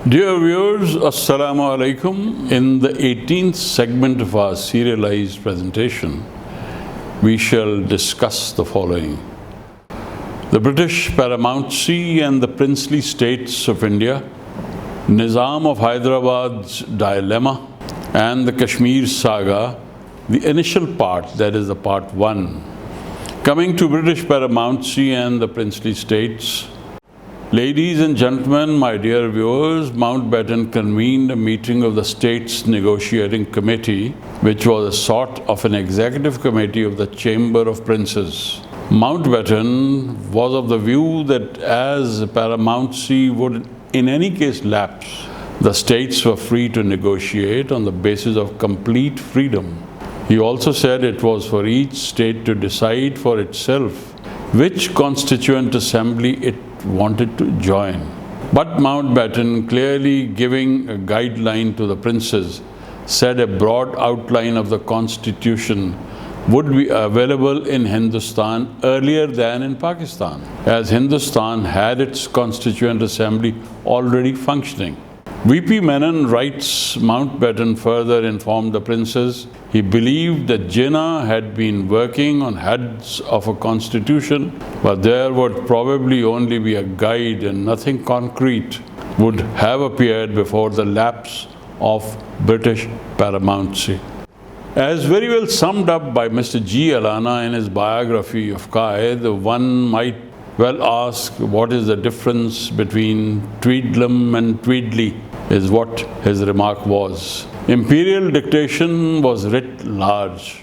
Dear viewers, Assalamu alaikum. In the 18th segment of our serialized presentation, we shall discuss the following: the British paramountcy and the princely states of India, Nizam of Hyderabad's dilemma, and the Kashmir saga, the initial part, that is the part 1. Coming to British paramountcy and the princely states, ladies and gentlemen, my dear viewers, Mountbatten convened a meeting of the States Negotiating Committee, which was a sort of an executive committee of the Chamber of Princes. Mountbatten was of the view that as paramountcy would in any case lapse, the states were free to negotiate on the basis of complete freedom. He also said it was for each state to decide for itself which constituent assembly it wanted to join. But Mountbatten, clearly giving a guideline to the princes, said a broad outline of the constitution would be available in Hindustan earlier than in Pakistan, as Hindustan had its constituent assembly already functioning. V.P. Menon writes, Mountbatten further informed the princes he believed that Jinnah had been working on heads of a constitution, but there would probably only be a guide and nothing concrete would have appeared before the lapse of British paramountcy. As very well summed up by Mr. G. Alana in his biography of Quaid, one might well ask what is the difference between Tweedledum and Tweedly, is what his remark was. Imperial dictation was writ large.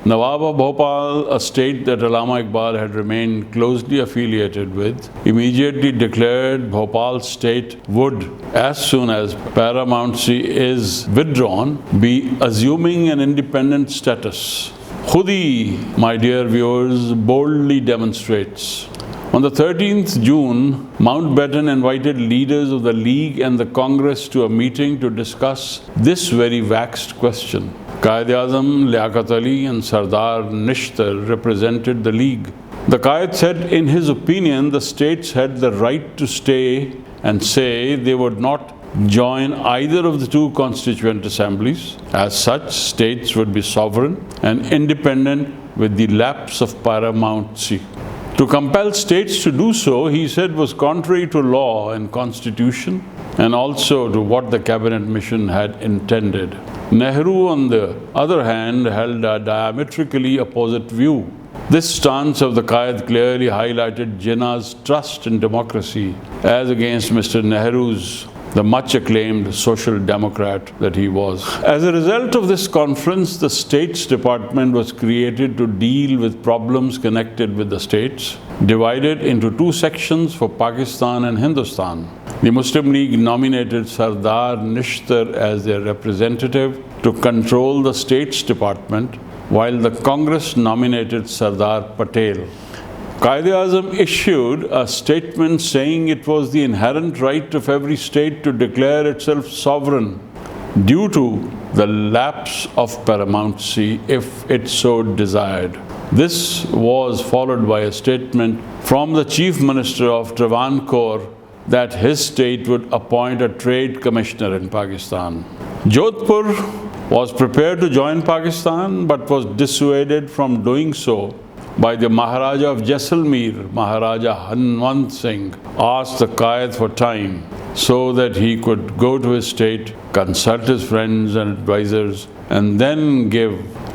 Nawab of Bhopal, a state that Allama Iqbal had remained closely affiliated with, immediately declared Bhopal state would, as soon as paramountcy is withdrawn, be assuming an independent status. Khudi, my dear viewers, boldly demonstrates. On the 13th June, Mountbatten invited leaders of the League and the Congress to a meeting to discuss this very vexed question. Quaid Azam, Liaquat Ali and Sardar Nishtar represented the League. The Quaid said in his opinion the states had the right to stay and say they would not join either of the two constituent assemblies. As such, states would be sovereign and independent with the lapse of paramountcy. To compel states to do so, he said, was contrary to law and constitution and also to what the cabinet mission had intended. Nehru, on the other hand, held a diametrically opposite view. This stance of the Quaid clearly highlighted Jinnah's trust in democracy as against Mr. Nehru's, the much acclaimed social democrat that he was. As a result of this conference, the States Department was created to deal with problems connected with the states, divided into two sections for Pakistan and Hindustan. The Muslim League nominated Sardar Nishtar as their representative to control the States Department, while the Congress nominated Sardar Patel. Quaid Azam issued a statement saying it was the inherent right of every state to declare itself sovereign due to the lapse of paramountcy if it so desired. This was followed by a statement from the Chief Minister of Travancore that his state would appoint a trade commissioner in Pakistan. Jodhpur was prepared to join Pakistan but was dissuaded from doing so by the Maharaja of Jaisalmer. Maharaja Hanwant Singh asked the Quaid for time so that he could go to his state, consult his friends and advisors, and then give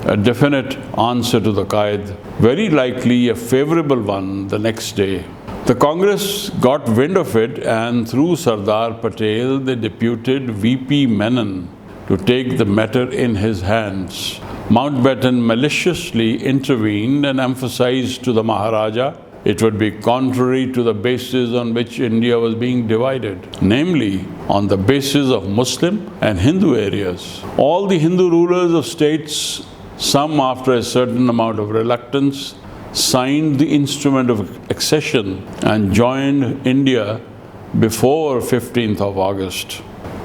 a definite answer to the Quaid, very likely a favorable one, the next day. The Congress got wind of it, and through Sardar Patel, they deputed V.P. Menon to take the matter in his hands. Mountbatten maliciously intervened and emphasized to the Maharaja it would be contrary to the basis on which India was being divided, namely on the basis of Muslim and Hindu areas. All the Hindu rulers of states, some after a certain amount of reluctance, signed the instrument of accession and joined India before 15th of August.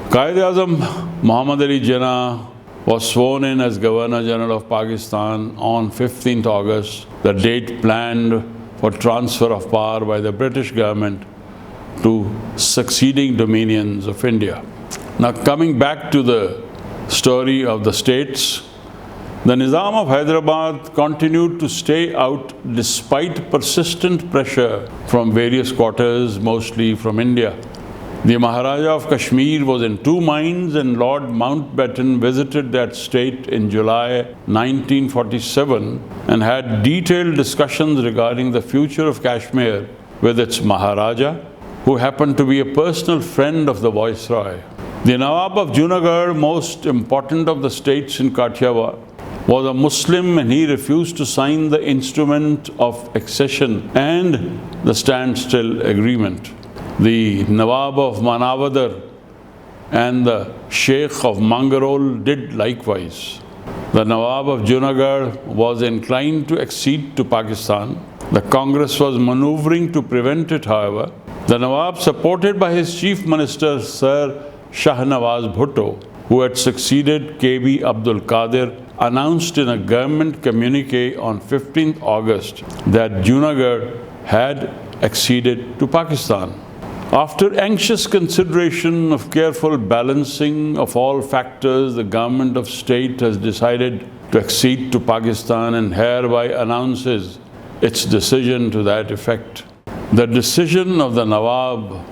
Quaid Azam Muhammad Ali Jinnah was sworn in as Governor General of Pakistan on 15th August, the date planned for transfer of power by the British government to succeeding dominions of India. Now, coming back to the story of the states, the Nizam of Hyderabad continued to stay out despite persistent pressure from various quarters, mostly from India. The Maharaja of Kashmir was in two minds, and Lord Mountbatten visited that state in July 1947 and had detailed discussions regarding the future of Kashmir with its Maharaja, who happened to be a personal friend of the Viceroy. The Nawab of Junagadh, most important of the states in Kathiawar, was a Muslim, and he refused to sign the instrument of accession and the standstill agreement. The Nawab of Manavadar and the Sheikh of Mangarol did likewise. The Nawab of Junagadh was inclined to accede to Pakistan. The Congress was maneuvering to prevent it, however. The Nawab, supported by his Chief Minister Sir Shahnawaz Bhutto, who had succeeded KB Abdul Qadir, announced in a government communique on 15th August that Junagadh had acceded to Pakistan. After anxious consideration of careful balancing of all factors, the government of state has decided to accede to Pakistan and hereby announces its decision to that effect. The decision of the Nawab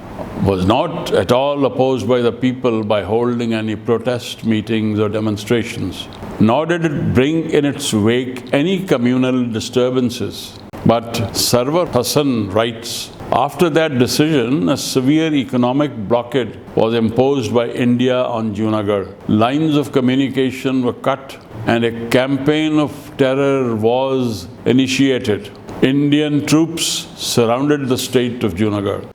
was not at all opposed by the people by holding any protest meetings or demonstrations, nor did it bring in its wake any communal disturbances. But Sarwar Hassan writes, after that decision, a severe economic blockade was imposed by India on Junagadh. Lines of communication were cut and a campaign of terror was initiated. Indian troops surrounded the state of Junagadh.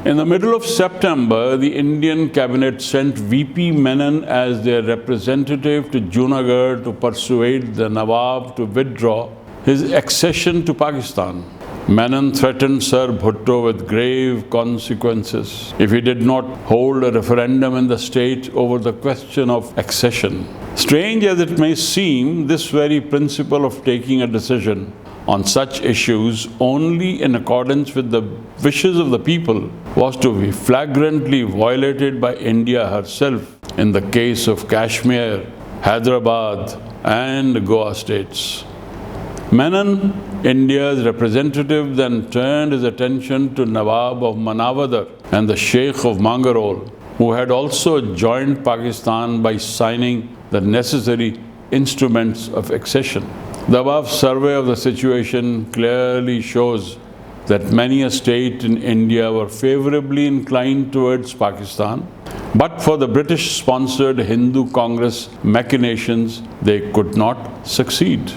In the middle of September, the Indian cabinet sent VP Menon as their representative to Junagadh to persuade the Nawab to withdraw his accession to Pakistan. Menon threatened Sir Bhutto with grave consequences if he did not hold a referendum in the state over the question of accession. Strange as it may seem, this very principle of taking a decision on such issues only in accordance with the wishes of the people was to be flagrantly violated by India herself in the case of Kashmir, Hyderabad and Goa states. Menon, India's representative, then turned his attention to Nawab of Manavadar and the Sheikh of Mangarol, who had also joined Pakistan by signing the necessary instruments of accession. The above survey of the situation clearly shows that many a state in India were favorably inclined towards Pakistan, but for the British-sponsored Hindu Congress machinations, they could not succeed.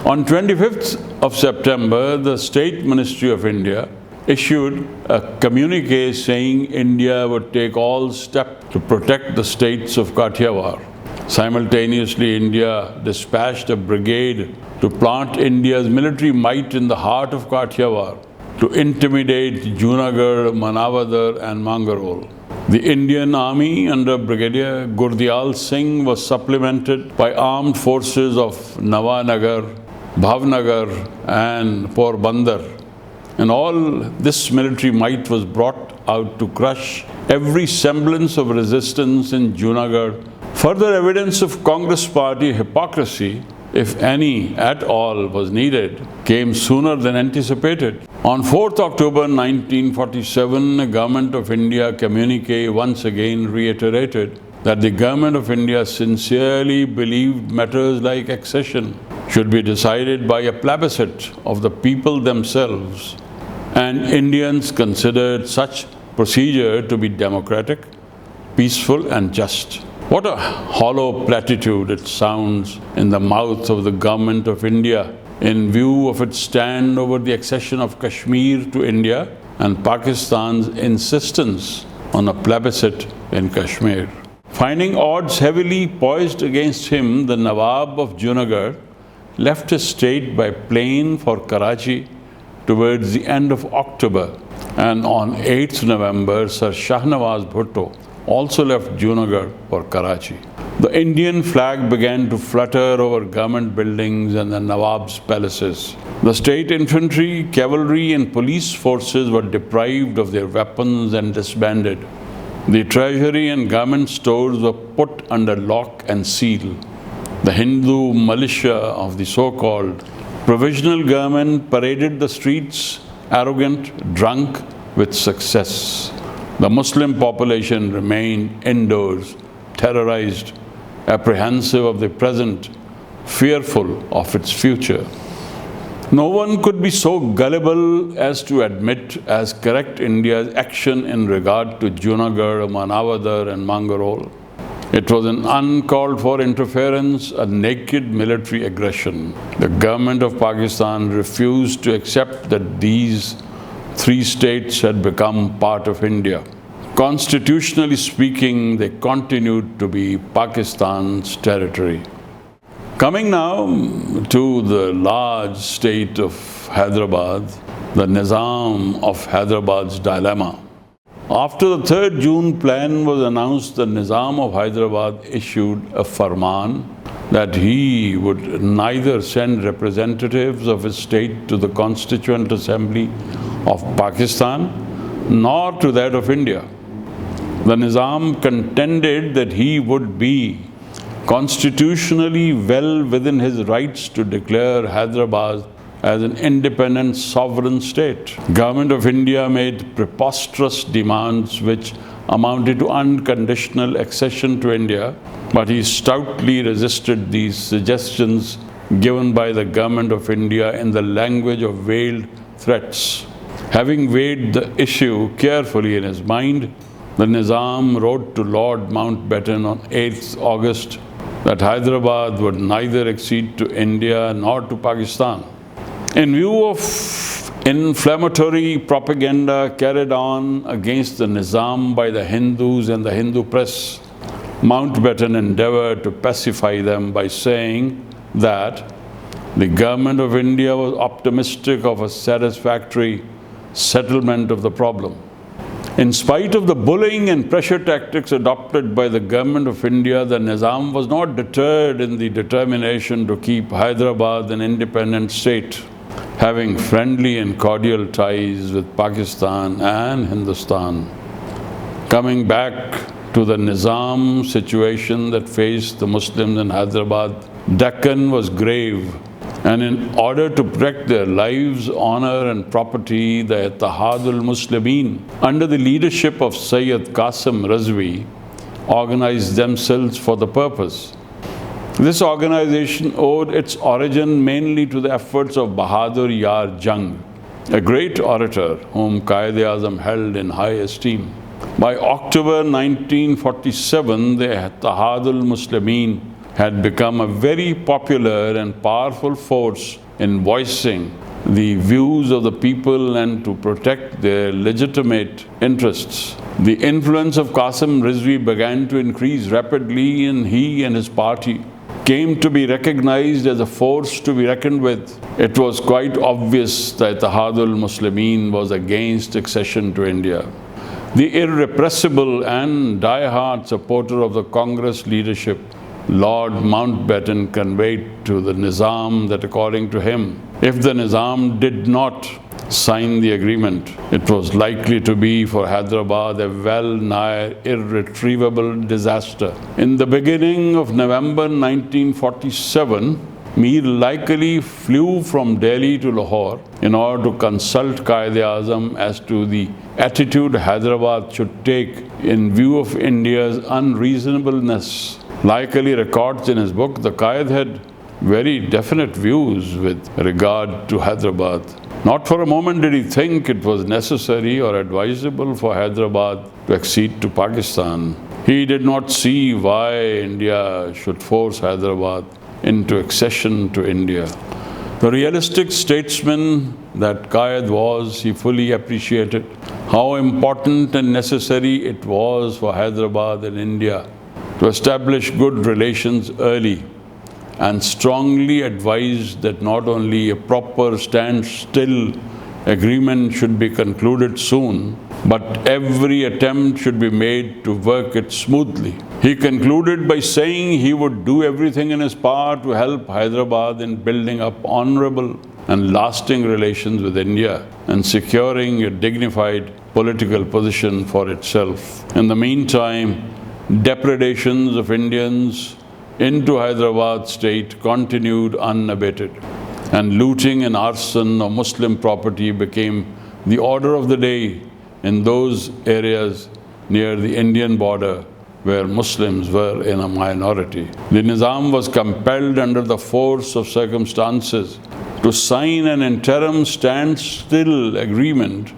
On 25th of September, the State Ministry of India issued a communique saying India would take all steps to protect the states of Kathiawar. Simultaneously, India dispatched a brigade to plant India's military might in the heart of Kathiawar to intimidate Junagadh, Manavadar and Mangarol. The Indian Army under Brigadier Gurdial Singh was supplemented by armed forces of Nawanagar, Bhavnagar and Porbandar. And all this military might was brought out to crush every semblance of resistance in Junagadh. Further evidence of Congress party hypocrisy, if any at all was needed, came sooner than anticipated. On 4th October 1947, the Government of India communique once again reiterated that the Government of India sincerely believed matters like accession should be decided by a plebiscite of the people themselves, and Indians considered such procedure to be democratic, peaceful and just. What a hollow platitude it sounds in the mouth of the Government of India in view of its stand over the accession of Kashmir to India and Pakistan's insistence on a plebiscite in Kashmir. Finding odds heavily poised against him, the Nawab of Junagadh left his state by plane for Karachi towards the end of October, and on 8th November, Sir Shahnawaz Bhutto also left Junagadh for Karachi. The Indian flag began to flutter over government buildings and the Nawab's palaces. The state infantry, cavalry and police forces were deprived of their weapons and disbanded. The treasury and government stores were put under lock and seal. The Hindu militia of the so-called provisional government paraded the streets, arrogant, drunk with success. The Muslim population remained indoors, terrorized, apprehensive of the present, fearful of its future. No one could be so gullible as to admit as correct India's action in regard to Junagadh, Manavadar and Mangarol. It was an uncalled for interference, a naked military aggression. The government of Pakistan refused to accept that these three states had become part of India. Constitutionally speaking, they continued to be Pakistan's territory. Coming now to the large state of Hyderabad, the Nizam of Hyderabad's dilemma. After the 3rd June plan was announced, the Nizam of Hyderabad issued a farman that he would neither send representatives of his state to the Constituent Assembly of Pakistan nor to that of India. The Nizam contended that he would be constitutionally well within his rights to declare Hyderabad as an independent sovereign state. Government of India made preposterous demands which amounted to unconditional accession to India, but he stoutly resisted these suggestions given by the Government of India in the language of veiled threats. Having weighed the issue carefully in his mind, the Nizam wrote to Lord Mountbatten on 8th August that Hyderabad would neither accede to India nor to Pakistan. In view of inflammatory propaganda carried on against the Nizam by the Hindus and the Hindu press, Mountbatten endeavored to pacify them by saying that the government of India was optimistic of a satisfactory settlement of the problem. In spite of the bullying and pressure tactics adopted by the government of India, the Nizam was not deterred in the determination to keep Hyderabad an independent state, having friendly and cordial ties with Pakistan and Hindustan. Coming back to the Nizam situation that faced the Muslims in Hyderabad, Deccan was grave, and in order to protect their lives, honor and property, the Ittihadul Muslimin, under the leadership of Sayyid Qasim Rizvi, organized themselves for the purpose. This organization owed its origin mainly to the efforts of Bahadur Yar Jang, a great orator whom Quaid Azam held in high esteem. By October 1947, the Ittihadul Muslimin had become a very popular and powerful force in voicing the views of the people and to protect their legitimate interests. The influence of Qasim Rizvi began to increase rapidly, and he and his party came to be recognized as a force to be reckoned with. It was quite obvious that Ittihadul Muslimin was against accession to India. The irrepressible and die-hard supporter of the Congress leadership, Lord Mountbatten, conveyed to the Nizam that according to him, if the Nizam did not sign the agreement, it was likely to be for Hyderabad a well-nigh irretrievable disaster. In the beginning of November 1947, Mir Laikali flew from Delhi to Lahore in order to consult Quaid Azam as to the attitude Hyderabad should take in view of India's unreasonableness. Laikali records in his book, the Quaid had very definite views with regard to Hyderabad. Not for a moment did he think it was necessary or advisable for Hyderabad to accede to Pakistan. He did not see why India should force Hyderabad into accession to India. The realistic statesman that Quaid was, he fully appreciated how important and necessary it was for Hyderabad and India to establish good relations early, and strongly advised that not only a proper standstill agreement should be concluded soon, but every attempt should be made to work it smoothly. He concluded by saying he would do everything in his power to help Hyderabad in building up honorable and lasting relations with India and securing a dignified political position for itself. In the meantime, depredations of Indians into Hyderabad state continued unabated, and looting and arson of Muslim property became the order of the day in those areas near the Indian border where Muslims were in a minority. The Nizam was compelled under the force of circumstances to sign an interim standstill agreement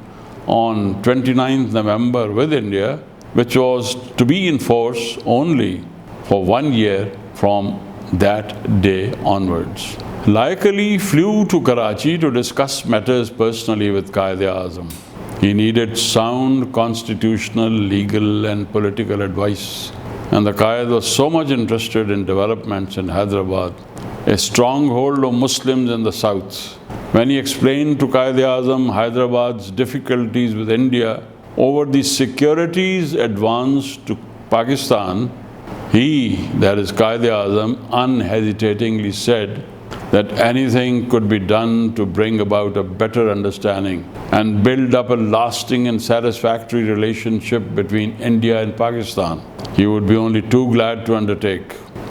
on 29th November with India, which was to be in force only for 1 year from that day onwards. Laik Ali flew to Karachi to discuss matters personally with Quaid-e-Azam. He needed sound constitutional, legal and political advice. And the Quaid was so much interested in developments in Hyderabad, a stronghold of Muslims in the south. When he explained to Quaid-e-Azam Hyderabad's difficulties with India over the securities advance to Pakistan, he, that is Quaid-e-Azam, unhesitatingly said that anything could be done to bring about a better understanding and build up a lasting and satisfactory relationship between India and Pakistan. He would be only too glad to undertake.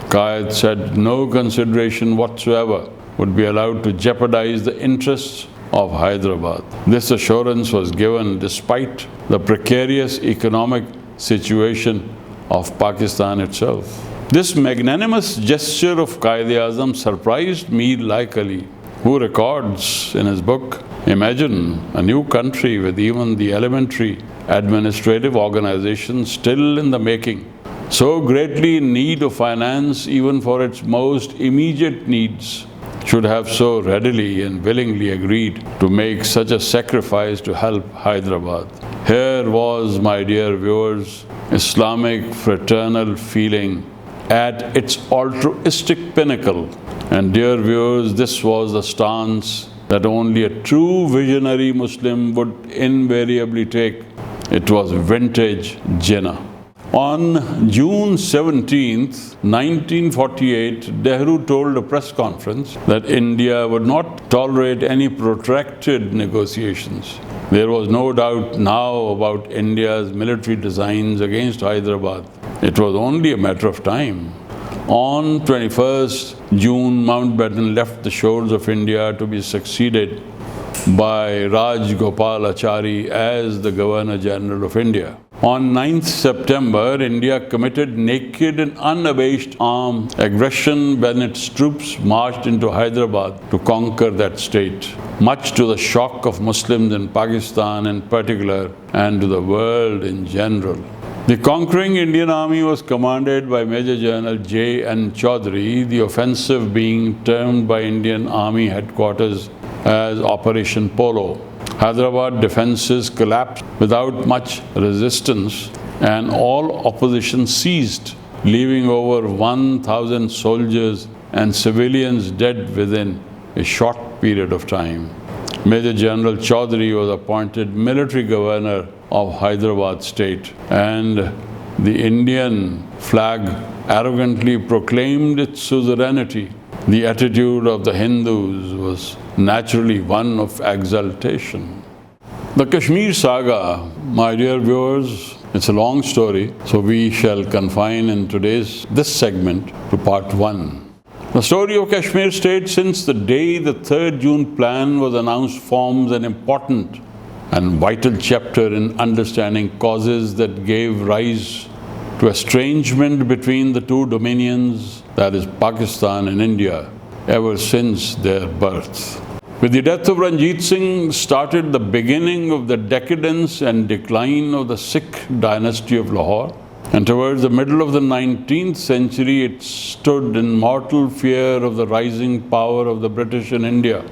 Quaid said no consideration whatsoever would be allowed to jeopardize the interests of Hyderabad. This assurance was given despite the precarious economic situation of Pakistan itself. This magnanimous gesture of Quaid-e-Azam surprised Mir Laik Ali, who records in his book, "Imagine a new country with even the elementary administrative organization still in the making, so greatly in need of finance even for its most immediate needs, should have so readily and willingly agreed to make such a sacrifice to help Hyderabad." Here was, my dear viewers, Islamic fraternal feeling at its altruistic pinnacle. And dear viewers, this was the stance that only a true visionary Muslim would invariably take. It was vintage Jinnah. On June 17th, 1948, Nehru told a press conference that India would not tolerate any protracted negotiations. There was no doubt now about India's military designs against Hyderabad. It was only a matter of time. On 21st June, Mountbatten left the shores of India to be succeeded by Rajgopalachari as the Governor General of India. On 9th September, India committed naked and unabashed armed aggression when its troops marched into Hyderabad to conquer that state, much to the shock of Muslims in Pakistan in particular and to the world in general. The conquering Indian army was commanded by Major General J.N. Chaudhary, the offensive being termed by Indian Army headquarters as Operation Polo. Hyderabad defenses collapsed without much resistance and all opposition ceased, leaving over 1,000 soldiers and civilians dead within a short period of time. Major General Chaudhary was appointed military governor of Hyderabad state, and the Indian flag arrogantly proclaimed its suzerainty. The attitude of the Hindus was naturally one of exaltation. The Kashmir saga, my dear viewers, it's a long story, so we shall confine in this segment to part 1. The story of Kashmir state since the day the 3rd June plan was announced forms an important and vital chapter in understanding causes that gave rise to estrangement between the two dominions, that is Pakistan and India, ever since their birth. With the death of Ranjit Singh started the beginning of the decadence and decline of the Sikh dynasty of Lahore, and towards the middle of the 19th century it stood in mortal fear of the rising power of the British in India.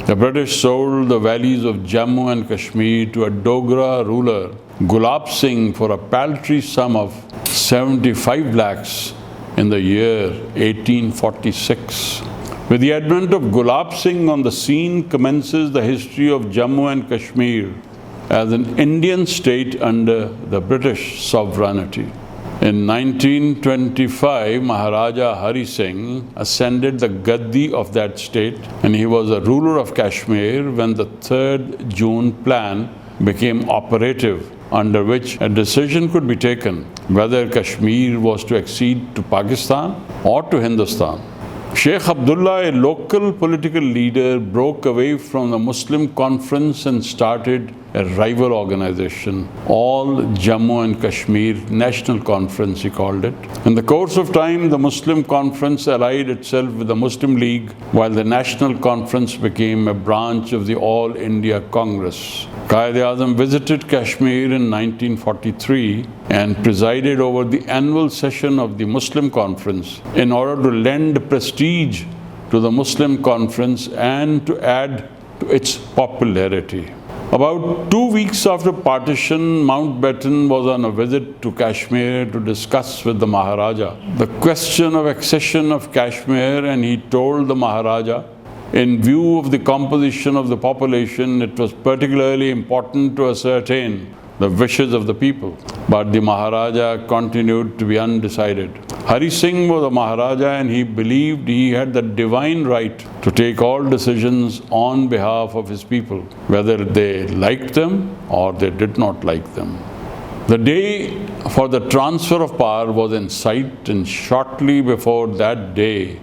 The British sold the valleys of Jammu and Kashmir to a Dogra ruler, Gulab Singh, for a paltry sum of 75 lakhs in the year 1846. With the advent of Gulab Singh on the scene commences the history of Jammu and Kashmir, as an Indian state under the British sovereignty. In 1925, Maharaja Hari Singh ascended the Gaddi of that state, and he was a ruler of Kashmir when the 3rd June plan became operative, under which a decision could be taken whether Kashmir was to accede to Pakistan or to Hindustan. Sheikh Abdullah, a local political leader, broke away from the Muslim Conference and started a rival organization, All Jammu and Kashmir National Conference, he called it. In the course of time, the Muslim Conference allied itself with the Muslim League, while the National Conference became a branch of the All India Congress. Quaid Azam visited Kashmir in 1943 and presided over the annual session of the Muslim Conference in order to lend prestige to the Muslim Conference and to add to its popularity. About 2 weeks after partition, Mountbatten was on a visit to Kashmir to discuss with the Maharaja the question of accession of Kashmir, and he told the Maharaja, in view of the composition of the population, it was particularly important to ascertain the wishes of the people. But the Maharaja continued to be undecided. Hari Singh was a Maharaja, and he believed he had the divine right to take all decisions on behalf of his people, whether they liked them or they did not like them. The day for the transfer of power was in sight, and shortly before that day,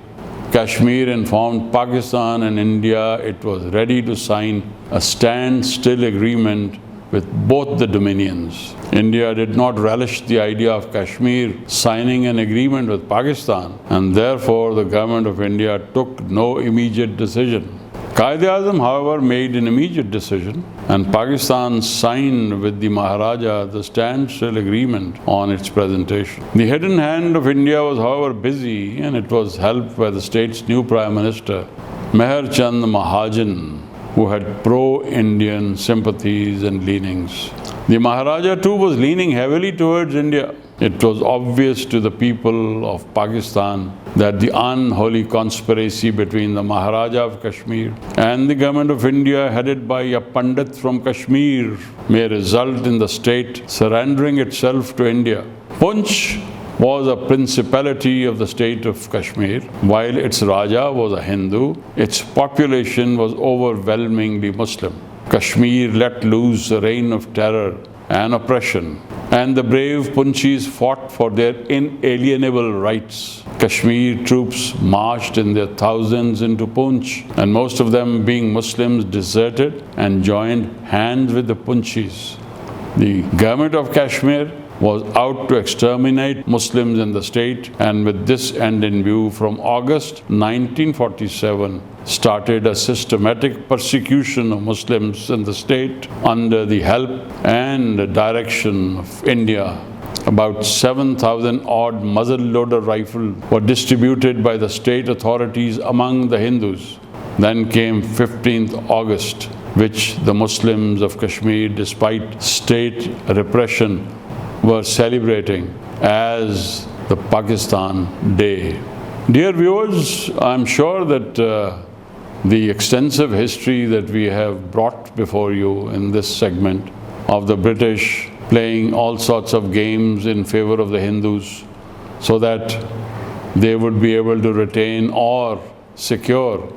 Kashmir informed Pakistan and India it was ready to sign a standstill agreement with both the dominions. India did not relish the idea of Kashmir signing an agreement with Pakistan, and therefore the government of India took no immediate decision. Quaid Azam, however, made an immediate decision, and Pakistan signed with the Maharaja the standstill agreement on its presentation. The hidden hand of India was, however, busy, and it was helped by the state's new Prime Minister, Meher Chand Mahajan, who had pro-Indian sympathies and leanings. The Maharaja too was leaning heavily towards India. It was obvious to the people of Pakistan that the unholy conspiracy between the Maharaja of Kashmir and the government of India, headed by a Pandit from Kashmir, may result in the state surrendering itself to India. Punch was a principality of the state of Kashmir. While its Raja was a Hindu, its population was overwhelmingly Muslim. Kashmir let loose a reign of terror and oppression, and the brave Punchis fought for their inalienable rights. Kashmir troops marched in their thousands into Punch, and most of them, being Muslims, deserted and joined hands with the Punchis. The government of Kashmir was out to exterminate Muslims in the state, and with this end in view, from August 1947, started a systematic persecution of Muslims in the state under the help and direction of India. About 7,000 odd muzzle-loader rifles were distributed by the state authorities among the Hindus. Then came 15th August, which the Muslims of Kashmir, despite state repression, were celebrating as the Pakistan Day. Dear viewers, I'm sure that the extensive history that we have brought before you in this segment of the British playing all sorts of games in favor of the Hindus so that they would be able to retain or secure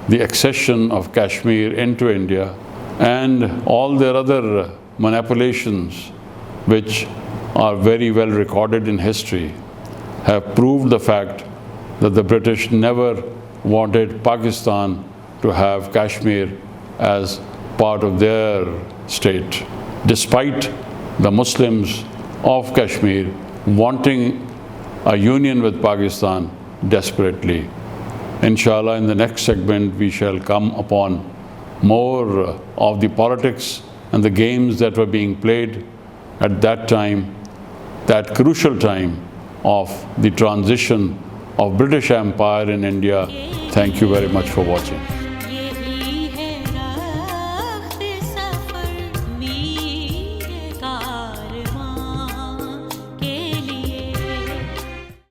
the accession of Kashmir into India, and all their other manipulations, which are very well recorded in history, have proved the fact that the British never wanted Pakistan to have Kashmir as part of their state, despite the Muslims of Kashmir wanting a union with Pakistan desperately. Inshallah, in the next segment, we shall come upon more of the politics and the games that were being played at that time, that crucial time of the transition of British Empire in India. Thank you very much for watching.